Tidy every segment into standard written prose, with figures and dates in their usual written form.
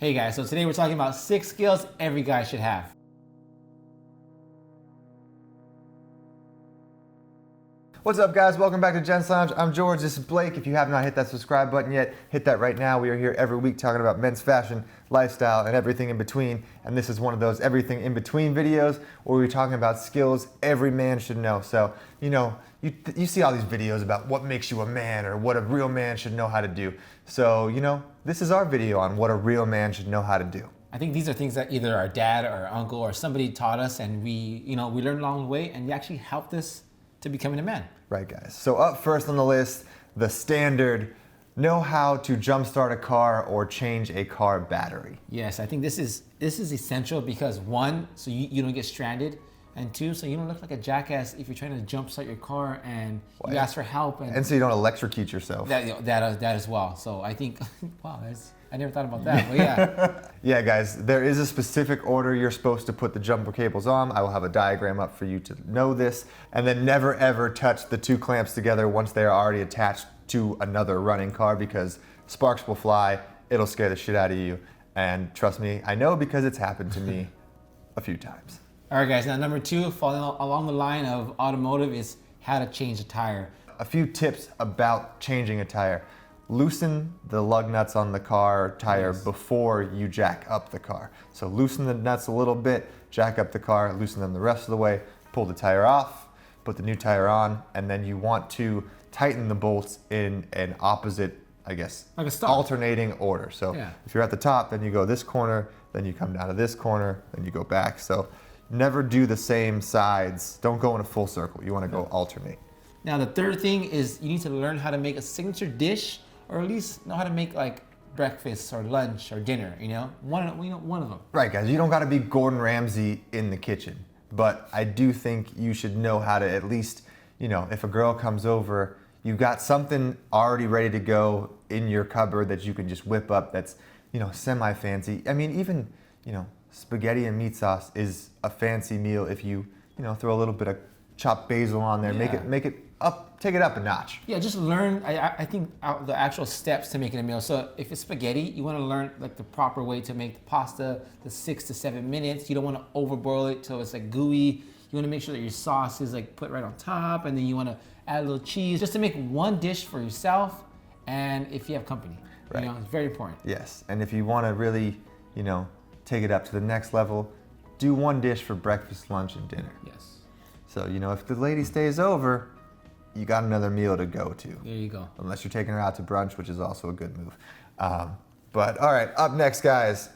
Hey guys, so today we're talking about 6 skills every guy should have. What's up guys, welcome back to Gent Lounge. I'm George, this is Blake. If you have not hit that subscribe button yet, hit that right now. We are here every week talking about men's fashion, lifestyle, and everything in between. And this is one of those everything in between videos where we're talking about skills every man should know. So, you see all these videos about what makes you a man or what a real man should know how to do. So, this is our video on what a real man should know how to do. I think these are things that either our dad or our uncle or somebody taught us, and we learned along the way, and they actually helped us to becoming a man. Right, guys. So up first on the list, the standard, know how to jumpstart a car or change a car battery. Yes, I think this is essential because 1, so you don't get stranded, and 2, so you don't look like a jackass if you're trying to jumpstart your car and you ask for help. And so you don't electrocute yourself. That as well. So I think, wow, I never thought about that, but yeah. Yeah, guys, there is a specific order you're supposed to put the jumper cables on. I will have a diagram up for you to know this. And then never ever touch the 2 clamps together once they are already attached to another running car because sparks will fly, it'll scare the shit out of you. And trust me, I know because it's happened to me a few times. All right, guys, now number 2, following along the line of automotive, is how to change a tire. A few tips about changing a tire. Loosen the lug nuts on the car tire before you jack up the car. So loosen the nuts a little bit, jack up the car, loosen them the rest of the way, pull the tire off, put the new tire on, and then you want to tighten the bolts in an opposite, I guess, like a stop, alternating order. So if you're at the top, then you go this corner, then you come down to this corner, then you go back. So never do the same sides. Don't go in a full circle. You want to go alternate. Now the third thing is you need to learn how to make a signature dish, or at least know how to make like breakfast or lunch or dinner, one of them. Right, guys, you don't gotta be Gordon Ramsay in the kitchen, but I do think you should know how to at least, if a girl comes over, you got something already ready to go in your cupboard that you can just whip up that's, semi-fancy. I mean, even, spaghetti and meat sauce is a fancy meal if you, throw a little bit of chopped basil on there, make it up, take it up a notch. Yeah, just learn, I think, the actual steps to making a meal. So if it's spaghetti, you want to learn like the proper way to make the pasta, the 6 to 7 minutes. You don't want to overboil it till it's like gooey. You want to make sure that your sauce is like put right on top, and then you want to add a little cheese just to make one dish for yourself, and if you have company, it's very important. Yes, and if you want to really, take it up to the next level, do one dish for breakfast, lunch, and dinner. Yes. So, if the lady stays over, you got another meal to go to. There you go. Unless you're taking her out to brunch, which is also a good move. But all right, up next, guys.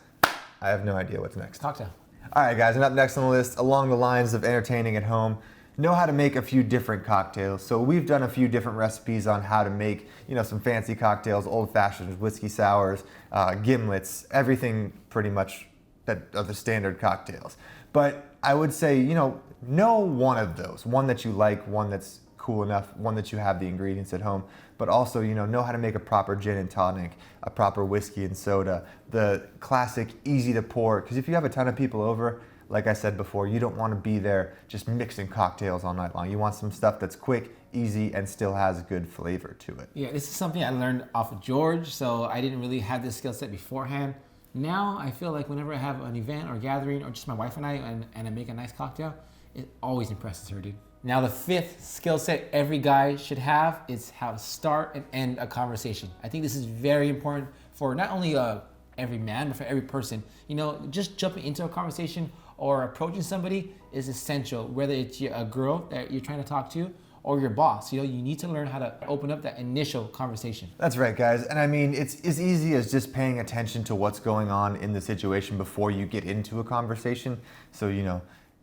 I have no idea what's next. Cocktail. All right, guys, and up next on the list, along the lines of entertaining at home, know how to make a few different cocktails. So we've done a few different recipes on how to make, some fancy cocktails, old fashions, whiskey sours, gimlets, everything pretty much that are the standard cocktails. But I would say, know one of those, one that you like, one that's cool enough, one that you have the ingredients at home, but also, know how to make a proper gin and tonic, a proper whiskey and soda, the classic easy to pour, because if you have a ton of people over, like I said before, you don't want to be there just mixing cocktails all night long. You want some stuff that's quick, easy, and still has good flavor to it. Yeah, this is something I learned off of George, so I didn't really have this skill set beforehand. Now I feel like whenever I have an event or gathering, or just my wife and I, and I make a nice cocktail, it always impresses her, dude. Now the 5th skill set every guy should have is how to start and end a conversation. I think this is very important for not only every man, but for every person. Just jumping into a conversation or approaching somebody is essential, whether it's a girl that you're trying to talk to or your boss. You need to learn how to open up that initial conversation. That's right, guys. And I mean, it's as easy as just paying attention to what's going on in the situation before you get into a conversation. So,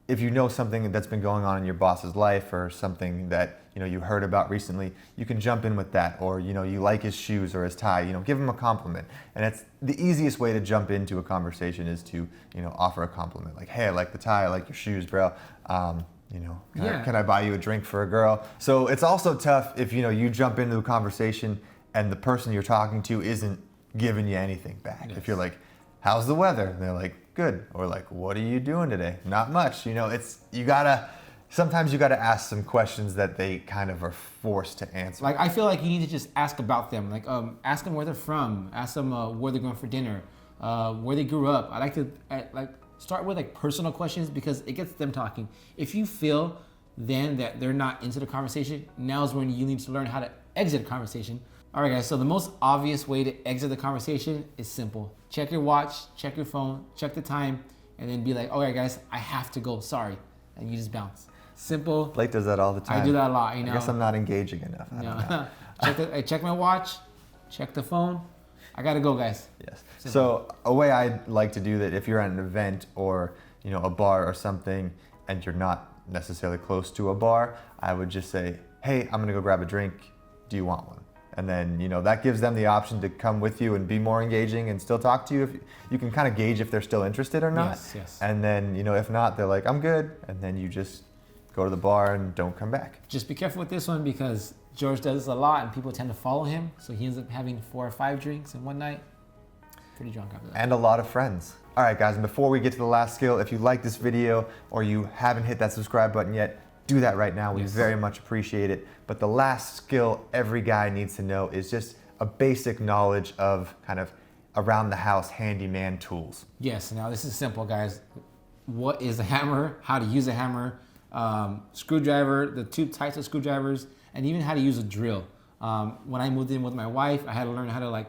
if you know something that's been going on in your boss's life or something that you heard about recently, you can jump in with that. Or you like his shoes or his tie, give him a compliment. And it's the easiest way to jump into a conversation is to offer a compliment, like, hey, I like the tie, I like your shoes, bro. Can I buy you a drink for a girl? So it's also tough if you jump into a conversation and the person you're talking to isn't giving you anything back. Yes. If you're like, how's the weather? And they're like, good. Or like, what are you doing today? Not much. Sometimes you gotta ask some questions that they kind of are forced to answer. Like, I feel like you need to just ask about them. Like, ask them where they're from. Ask them where they're going for dinner. where they grew up. I like to start with like personal questions because it gets them talking. If you feel then that they're not into the conversation, now's when you need to learn how to exit a conversation. All right, guys, so the most obvious way to exit the conversation is simple. Check your watch, check your phone, check the time, and then be like, all right, guys, I have to go, sorry. And you just bounce. Simple. Blake does that all the time. I do that a lot, you know. I guess I'm not engaging enough. I don't know. I check my watch, check the phone. I gotta go, guys. Yes. Simple. So a way I like to do that, if you're at an event or a bar or something, and you're not necessarily close to a bar, I would just say, hey, I'm gonna go grab a drink. Do you want one? And then, that gives them the option to come with you and be more engaging and still talk to you. If you can kind of gauge if they're still interested or not. Yes. And then, if not, they're like, I'm good. And then you just go to the bar and don't come back. Just be careful with this one because George does this a lot and people tend to follow him. So he ends up having 4 or 5 drinks in one night. Pretty drunk after that. And a lot of friends. All right, guys, and before we get to the last skill, if you like this video or you haven't hit that subscribe button yet, do that right now. We very much appreciate it. But the last skill every guy needs to know is just a basic knowledge of kind of around the house handyman tools. Yes, now this is simple, guys. What is a hammer, how to use a hammer, screwdriver, the 2 types of screwdrivers, and even how to use a drill. When I moved in with my wife, I had to learn how to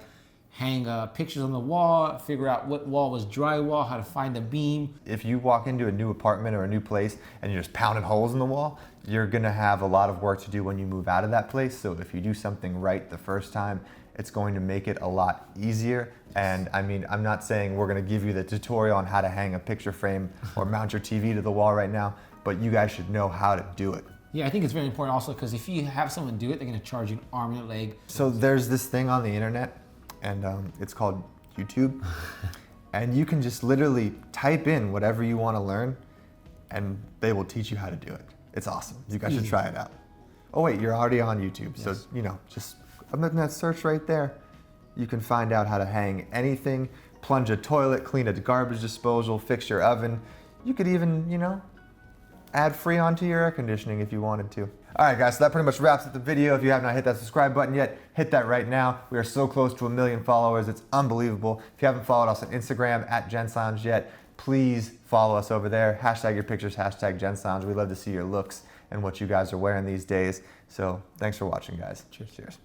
hang pictures on the wall, figure out what wall was drywall, how to find the beam. If you walk into a new apartment or a new place and you're just pounding holes in the wall, you're gonna have a lot of work to do when you move out of that place. So if you do something right the first time, it's going to make it a lot easier. And I mean, I'm not saying we're gonna give you the tutorial on how to hang a picture frame or mount your TV to the wall right now, but you guys should know how to do it. Yeah, I think it's very important also because if you have someone do it, they're gonna charge you an arm and a leg. So there's this thing on the internet, and it's called YouTube. And you can just literally type in whatever you want to learn, and they will teach you how to do it. It's awesome. You guys should try it out. Oh wait, you're already on YouTube, so just in that search right there, you can find out how to hang anything, plunge a toilet, clean a garbage disposal, fix your oven. You could even, add Freon to your air conditioning if you wanted to. All right, guys, so that pretty much wraps up the video. If you have not hit that subscribe button yet, hit that right now. We are so close to 1 million followers. It's unbelievable. If you haven't followed us on Instagram at Gents Lounge yet, please follow us over there. Hashtag your pictures, hashtag Gents Lounge. We love to see your looks and what you guys are wearing these days. So thanks for watching, guys. Cheers.